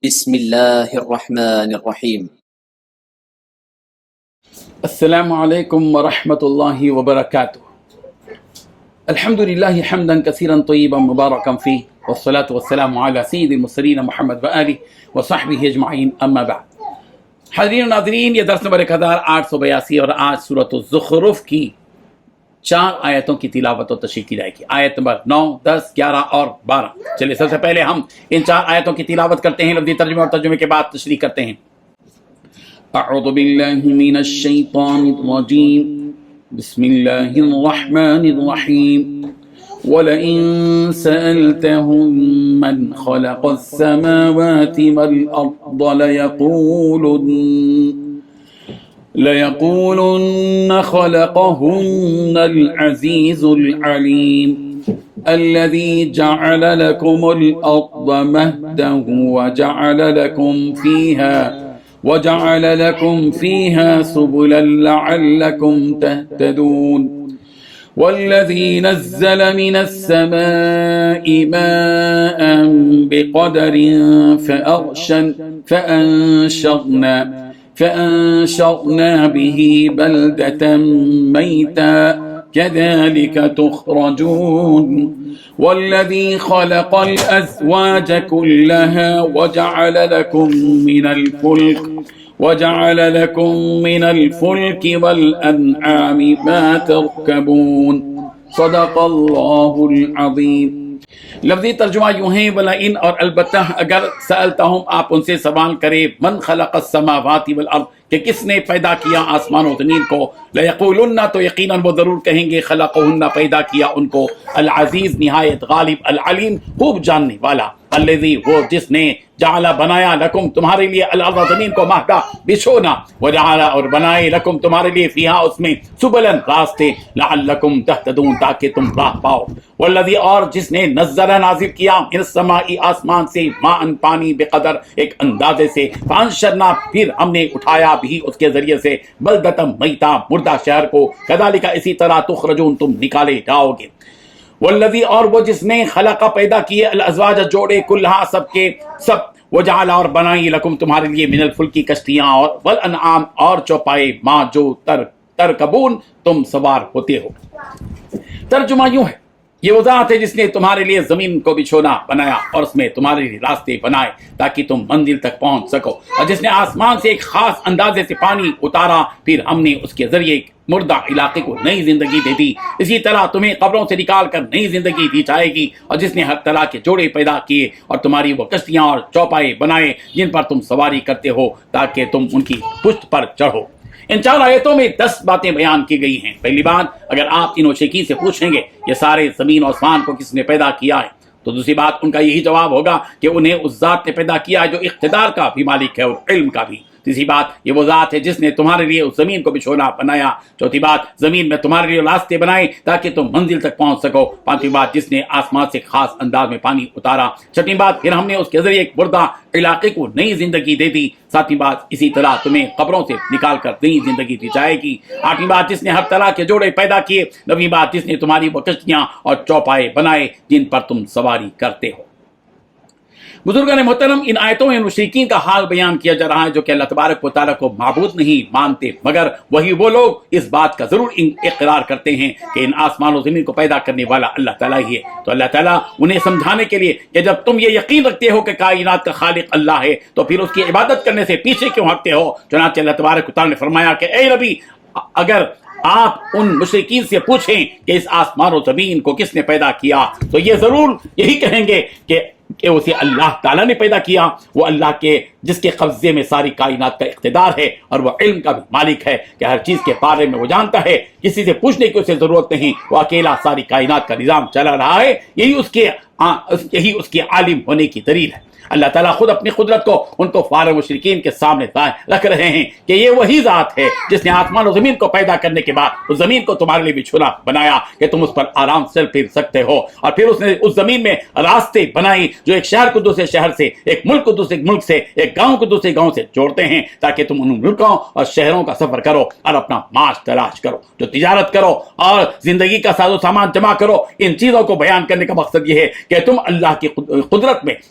بسم الله الرحمن الرحيم. السلام عليكم ورحمة الله وبركاته. الحمد لله حمدا كثيرا طيبا مباركا فيه، والصلاة والسلام على سيد المرسلين محمد وآله وصحبه اجمعین اما بعد. حاضرین و ناظرین، یہ درس نمبر 1882 اور آج سورۃ الزخرف کی 4 آیتوں کی تلاوت و تشریح کی جائے گی. آیت نمبر 9، 10، 11 اور 12. چلیے سب سے پہلے ہم ان 4 آیتوں کی تلاوت کرتے ہیں، لفظی ترجمے اور ترجمے کے بعد تشریح کرتے ہیں. اعوذ باللہ من الشیطان الرجیم، بسم اللہ الرحمن الرحیم. وَلَئِن سَأَلْتَهُم مَّنْ خَلَقَ السَّمَاوَاتِ وَالْأَرْضَ لَيَقُولُنَّ خَلَقَهُنَّ الْعَزِيزُ الْعَلِيمُ الَّذِي جَعَلَ لَكُمُ الْأَرْضَ مَهْدًا وَجَعَلَ لَكُمْ فِيهَا سُبُلًا لَعَلَّكُمْ تَهْتَدُونَ وَالَّذِي نَزَّلَ مِنَ السَّمَاءِ مَاءً بِقَدَرٍ فَأَنشَرْنَا بِهِ بَلْدَةً مَيْتًا كَذَلِكَ تُخْرَجُونَ وَالَّذِي خَلَقَ الْأَزْوَاجَ كُلَّهَا وَجَعَلَ لَكُم مِّنَ الْفُلْكِ وَالْأَنْعَامِ مَا تَرْكَبُونَ. صدق اللہ العظیم. لفظی ترجمہ یوں ہے، وَلَئِن اور البتہ اگر سألتہم آپ ان سے سوال کرے، من خلق السماوات والارض کہ کس نے پیدا کیا آسمان و زمین کو، لَيَقُولُنَّ تو یقیناً وہ ضرور کہیں گے، خلقہن پیدا کیا ان کو، العزیز نہایت غالب، العلیم خوب جاننے والا، الذی وہ جس نے جعل بنایا لکم تمہارے لیے الارض زمین کو مہدا بچھونا، وجعل اور بنائے لکم تمہارے لیے فیہا اس میں سبلن راستے، لعلکم تہتدون تاکہ تم راہ پاؤ، والذی اور جس نے نزل نازل کیا من السماء آسمان سے ماء پانی بقدر ایک اندازے سے، فانشرنا پھر ہم نے اٹھایا بھی اس کے ذریعے سے بلدۃ میتا مردہ شہر کو، کذالک اسی طرح تخرجون تم نکالے جاؤ گے. والذی اور وہ جس نے خلق پیدا کیے الازواج جوڑے کلہا سب کے سب، وجعل اور بنائی لکم تمہارے لیے من الفلکی کشتیاں اور والانعام اور چوپائے ماں جو ترکبون تم سوار ہوتے ہو. ترجمہ یوں ہے، یہ وہ ذات ہے جس نے تمہارے لیے زمین کو بچھونا بنایا اور اس میں تمہارے لیے راستے بنائے تاکہ تم منزل تک پہنچ سکو، اور جس نے آسمان سے ایک خاص اندازے سے پانی اتارا، پھر ہم نے اس کے ذریعے مردہ علاقے کو نئی زندگی دے دی، اسی طرح تمہیں قبروں سے نکال کر نئی زندگی دی جائے گی، اور جس نے ہر طرح کے جوڑے پیدا کیے اور تمہاری وہ کشتیاں اور چوپائے بنائے جن پر تم سواری کرتے ہو تاکہ تم ان کی پشت پر چڑھو. ان 4 آیتوں میں 10 باتیں بیان کی گئی ہیں. پہلی بات، اگر آپ ان مشرکین سے پوچھیں گے یہ سارے زمین و آسمان کو کس نے پیدا کیا ہے، تو دوسری بات ان کا یہی جواب ہوگا کہ انہیں اس ذات نے پیدا کیا ہے جو اقتدار کا بھی مالک ہے اور علم کا بھی. تیسری بات، یہ وہ ذات ہے جس نے تمہارے لیے اس زمین کو بچھونا بنایا. چوتھی بات، زمین میں تمہارے لیے راستے بنائے تاکہ تم منزل تک پہنچ سکو. پانچویں بات، جس نے آسمان سے خاص انداز میں پانی اتارا. چھٹی بات، پھر ہم نے اس کے ذریعے ایک مردہ علاقے کو نئی زندگی دے دی. ساتویں بات، اسی طرح تمہیں قبروں سے نکال کر نئی زندگی دی جائے گی. آٹھویں بات، جس نے ہر طرح کے جوڑے پیدا کیے. نویں بات، جس نے تمہاری وہ کشتیاں اور چوپائے بنائے جن پر تم سواری کرتے ہو. بزرگان محترم، ان آیتوں میں مشرکین کا حال بیان کیا جا رہا ہے جو کہ اللہ تبارک و تعالیٰ کو معبود نہیں مانتے، مگر وہی وہ لوگ اس بات کا ضرور اقرار کرتے ہیں کہ ان آسمان و زمین کو پیدا کرنے والا اللہ تعالیٰ ہی ہے. تو اللہ تعالیٰ انہیں سمجھانے کے لیے کہ جب تم یہ یقین رکھتے ہو کہ کائنات کا خالق اللہ ہے تو پھر اس کی عبادت کرنے سے پیچھے کیوں ہٹتے ہو. چنانچہ اللہ تبارک و تعالیٰ نے فرمایا کہ اے نبی، اگر آپ ان مشرکین سے پوچھیں کہ اس آسمان و زمین کو کس نے پیدا کیا تو یہ ضرور یہی کہیں گے کہ اسے اللہ تعالیٰ نے پیدا کیا. وہ اللہ کے جس کے قبضے میں ساری کائنات کا اقتدار ہے اور وہ علم کا بھی مالک ہے کہ ہر چیز کے بارے میں وہ جانتا ہے، کسی سے پوچھنے کی اسے ضرورت نہیں، وہ اکیلا ساری کائنات کا نظام چلا رہا ہے. یہی اس کے عالم ہونے کی دلیل ہے. اللہ تعالیٰ خود اپنی قدرت کو ان کو فارغ مشرکین کے سامنے رکھ رہے ہیں کہ یہ وہی ذات ہے جس نے آسمان و زمین کو پیدا کرنے کے بعد اس زمین کو تمہارے لیے بچھونا بنایا کہ تم اس پر آرام سے پھر سکتے ہو، اور پھر اس نے اس زمین میں راستے بنائے جو ایک شہر کو دوسرے شہر سے، ایک ملک کو دوسرے ملک سے، ایک گاؤں کو دوسرے گاؤں سے جوڑتے ہیں تاکہ تم ان ملکوں اور شہروں کا سفر کرو اور اپنا معاش تلاش کرو، جو تجارت کرو اور زندگی کا ساز و سامان جمع کرو. ان چیزوں کو بیان کرنے کا مقصد یہ ہے کہ تم اللہ کی قدرت میں